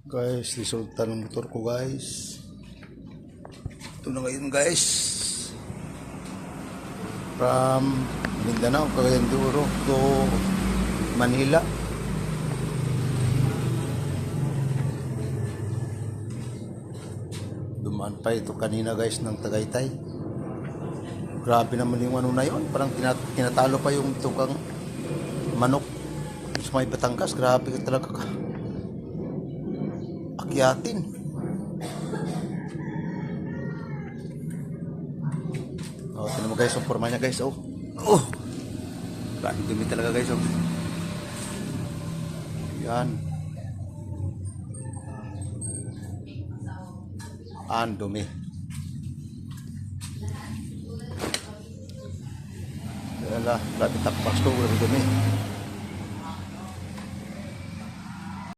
Guys, resulta ng motor ko guys. Ito na ngayon guys. From Mindanao, Cagayan de Oro to Manila. Dumaan pa ito kanina guys ng Tagaytay. Grabe naman yung ano na yun. Parang tinatalo pa yung tukang manok sa may Batangas. Grabe ka talaga ka. Akyatin. Oh, tignan mo guys, ang forma niya guys. Oh. Grabe dumi talaga guys. Oh. Yan. Ang dumi. Wala, grabe takpas ko, grabe dumi.